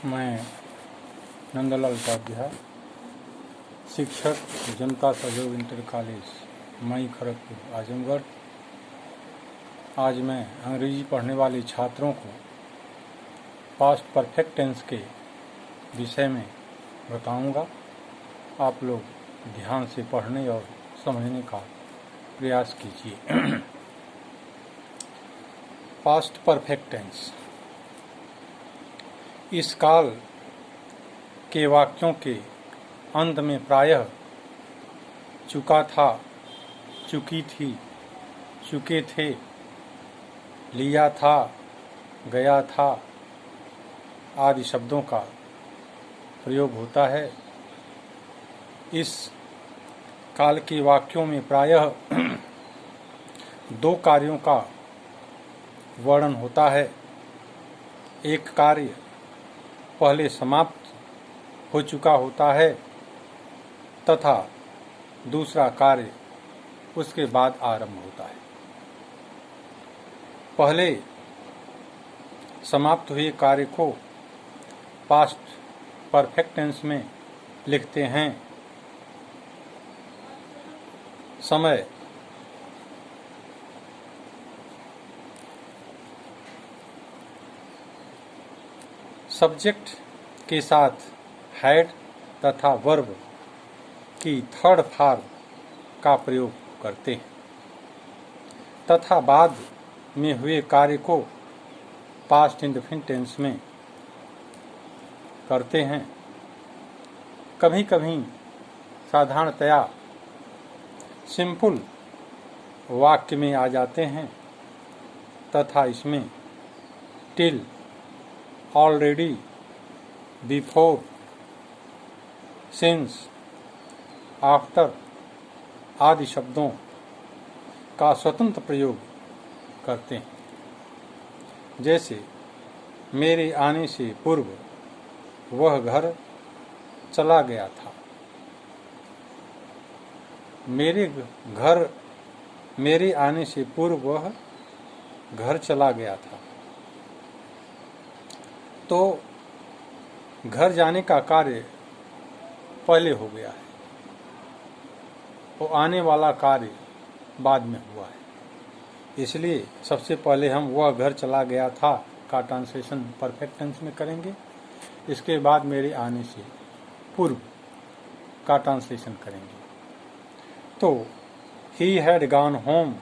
मैं नंदलाल उपाध्याय, शिक्षक, जनता सहयोग इंटर कॉलेज मई खड़गपुर आजमगढ़। आज मैं अंग्रेजी पढ़ने वाले छात्रों को पास्ट परफेक्ट टेंस के विषय में बताऊंगा। आप लोग ध्यान से पढ़ने और समझने का प्रयास कीजिए। पास्ट परफेक्ट टेंस इस काल के वाक्यों के अंत में प्रायः चुका था, चुकी थी, चुके थे, लिया था, गया था आदि शब्दों का प्रयोग होता है। इस काल के वाक्यों में प्रायः दो कार्यों का वर्णन होता है। एक कार्य पहले समाप्त हो चुका होता है तथा दूसरा कार्य उसके बाद आरंभ होता है। पहले समाप्त हुए कार्य को पास्ट परफेक्ट टेंस में लिखते हैं। समय सब्जेक्ट के साथ हैड तथा वर्ब की थर्ड फॉर्म का प्रयोग करते हैं तथा बाद में हुए कार्य को पास्ट इंडेफिनिट टेंस में करते हैं। कभी कभी साधारणतया सिंपल वाक्य में आ जाते हैं तथा इसमें till, already, before, since, after आदि शब्दों का स्वतंत्र प्रयोग करते हैं। जैसे मेरे आने से पूर्व वह घर चला गया था। मेरे आने से पूर्व वह घर चला गया था। तो घर जाने का कार्य पहले हो गया है, वो आने वाला कार्य बाद में हुआ है। इसलिए सबसे पहले हम वह घर चला गया था का ट्रांसलेशन परफेक्ट टेंस में करेंगे। इसके बाद मेरे आने से पूर्व का ट्रांसलेशन करेंगे। तो he had gone home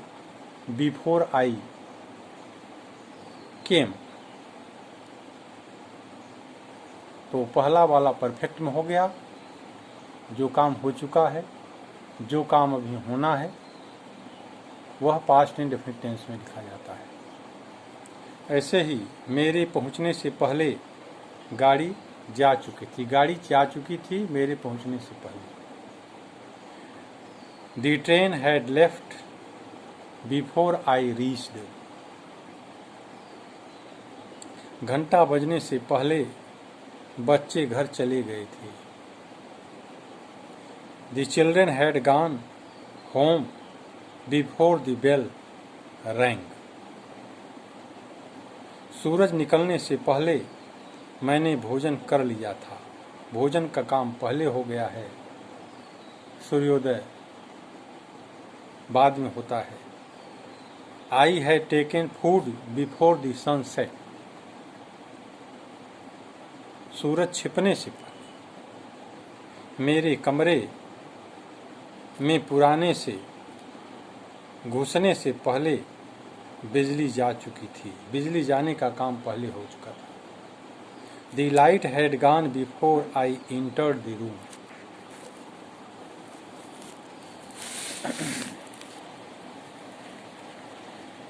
before I came, तो पहला वाला परफेक्ट में हो गया। जो काम हो चुका है, जो काम अभी होना है, वह पास्ट इंडेफिनिट टेंस में लिखा जाता है। ऐसे ही मेरे पहुंचने से पहले गाड़ी जा चुकी थी। गाड़ी जा चुकी थी मेरे पहुंचने से पहले। The train had left before I reached. घंटा बजने से पहले बच्चे घर चले गए थे। The children had gone home before the bell rang. सूरज निकलने से पहले मैंने भोजन कर लिया था। भोजन का काम पहले हो गया है, सूर्योदय बाद में होता है। I had taken food before the sunset. सूरज छिपने से पहले मेरे कमरे में पुराने से घुसने से पहले बिजली जा चुकी थी। बिजली जाने का काम पहले हो चुका था। The light had gone before I entered the room.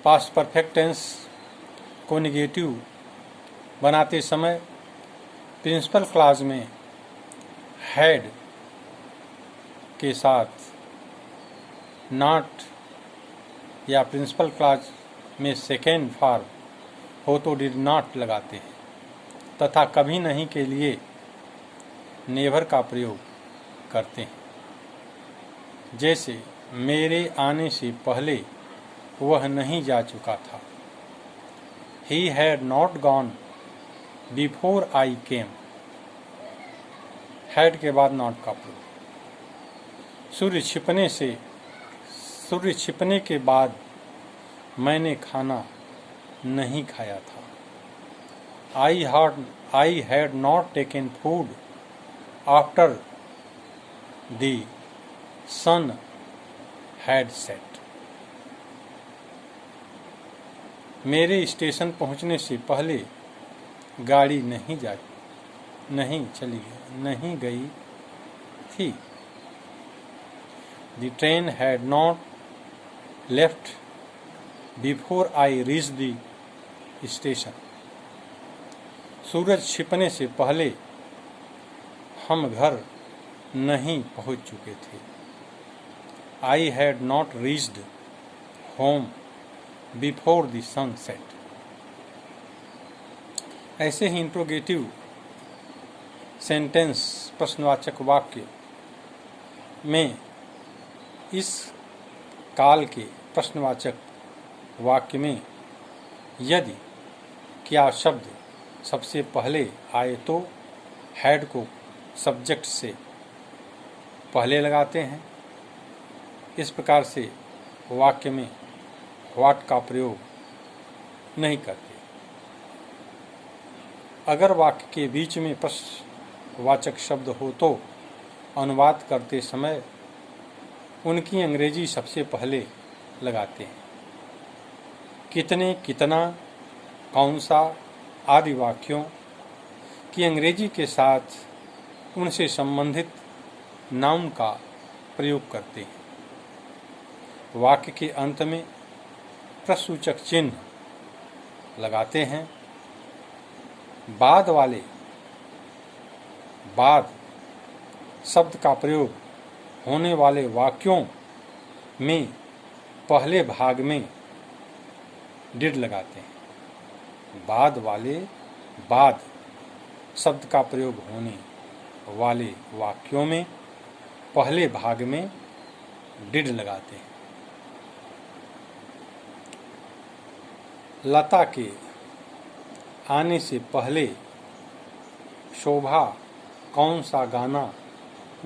Past perfect tense को नेगेटिव बनाते समय प्रिंसिपल क्लॉज में हैड के साथ नॉट या प्रिंसिपल क्लॉज में सेकेंड फॉर्म हो तो डिड नॉट लगाते हैं तथा कभी नहीं के लिए नेवर का प्रयोग करते हैं। जैसे मेरे आने से पहले वह नहीं जा चुका था। He had not gone before I came. Had के बाद नॉट का प्रयोग। सूर्य छिपने के बाद मैंने खाना नहीं खाया था। I had not taken food after the sun had set. मेरे स्टेशन पहुंचने से पहले गाड़ी नहीं गई थी। The train had not left before I reached the station. सूरज छिपने से पहले हम घर नहीं पहुंच चुके थे। I had not reached home before the sun set. ऐसे ही इंट्रोगेटिव सेंटेंस प्रश्नवाचक वाक्य में इस काल के प्रश्नवाचक वाक्य में यदि क्या शब्द सबसे पहले आए तो हैड को सब्जेक्ट से पहले लगाते हैं। इस प्रकार से वाक्य में व्हाट का प्रयोग नहीं करते। अगर वाक्य के बीच में प्रश्नवाचक शब्द हो तो अनुवाद करते समय उनकी अंग्रेजी सबसे पहले लगाते हैं। कितने, कितना, कौन सा आदि वाक्यों की अंग्रेजी के साथ उनसे संबंधित नाउन का प्रयोग करते हैं। वाक्य के अंत में प्रश्नसूचक चिन्ह लगाते हैं। बाद शब्द का प्रयोग होने वाले वाक्यों में पहले भाग में डिड लगाते हैं। बाद शब्द का प्रयोग होने वाले वाक्यों में पहले भाग में डिड लगाते हैं। लता के आने से पहले शोभा कौन सा गाना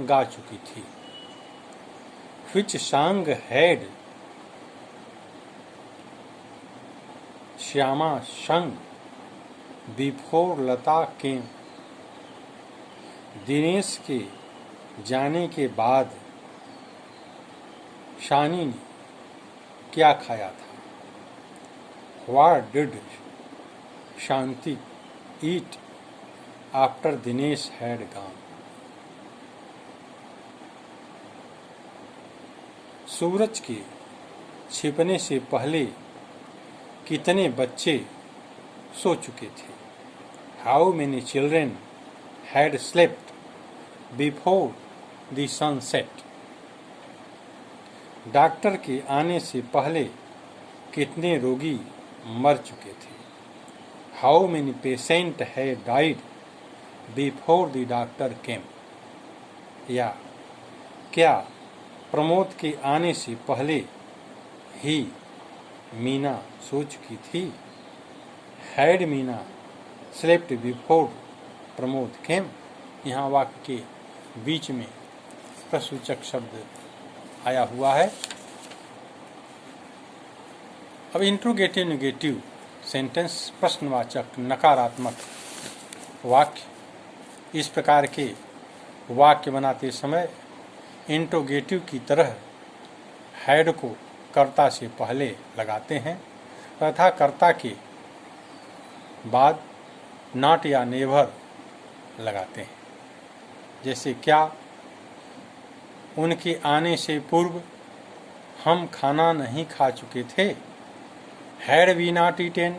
गा चुकी थी? Which song had Shyama sung before Lata came? Dinesh के जाने के बाद शानी ने क्या खाया था? What did Shanti eat after Dinesh had gone? सूरज के छिपने से पहले कितने बच्चे सो चुके थे? How many children had slept before the sun set? Doctor के आने से पहले कितने रोगी मर चुके थे? How many patients had died before the doctor came? या क्या प्रमोद के आने से पहले ही मीना सो चुकी थी? Had Meena slept before Pramod came? यहाँ वाक्य के बीच में प्रश्नसूचक शब्द आया हुआ है। अब इंट्रोगेटिव नेगेटिव सेंटेंस प्रश्नवाचक नकारात्मक वाक्य। इस प्रकार के वाक्य बनाते समय इंट्रोगेटिव की तरह हैड को कर्ता से पहले लगाते हैं तथा कर्ता के बाद नॉट या नेवर लगाते हैं। जैसे क्या उनके आने से पूर्व हम खाना नहीं खा चुके थे? Had we not eaten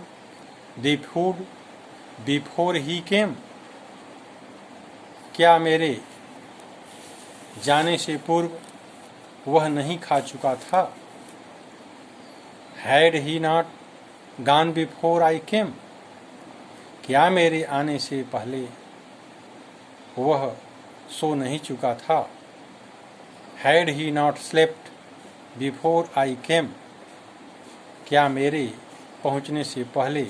the food before he came? क्या मेरे जाने से पूर्व वह नहीं खा चुका था? Had he not gone before I came? क्या मेरे आने से पहले वह सो नहीं चुका था? Had he not slept before I came? क्या मेरे पहुंचने से पहले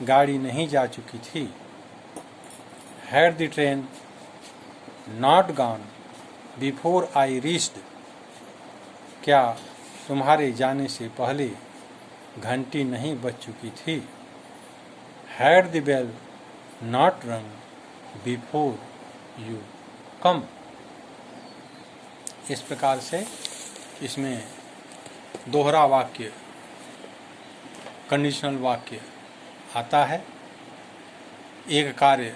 गाड़ी नहीं जा चुकी थी? Had the train not gone before I reached, क्या तुम्हारे जाने से पहले घंटी नहीं बज चुकी थी। हैड द बेल नॉट रंग बिफोर यू कम। इस प्रकार से इसमें दोहरा वाक्य, कंडीशनल वाक्य आता है। एक कार्य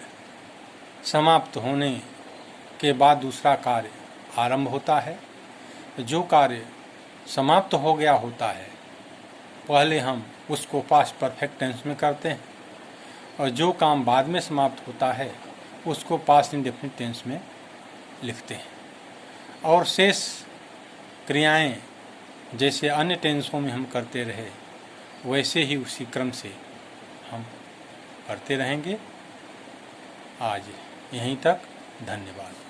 समाप्त होने के बाद दूसरा कार्य आरंभ होता है। जो कार्य समाप्त हो गया होता है पहले हम उसको पास्ट परफेक्ट टेंस में करते हैं, और जो काम बाद में समाप्त होता है उसको पास्ट इंडेफिनिट टेंस में लिखते हैं। और शेष क्रियाएं जैसे अन्य टेंसों में हम करते रहे वैसे ही उसी क्रम से हम करते रहेंगे। आज यहीं तक, धन्यवाद।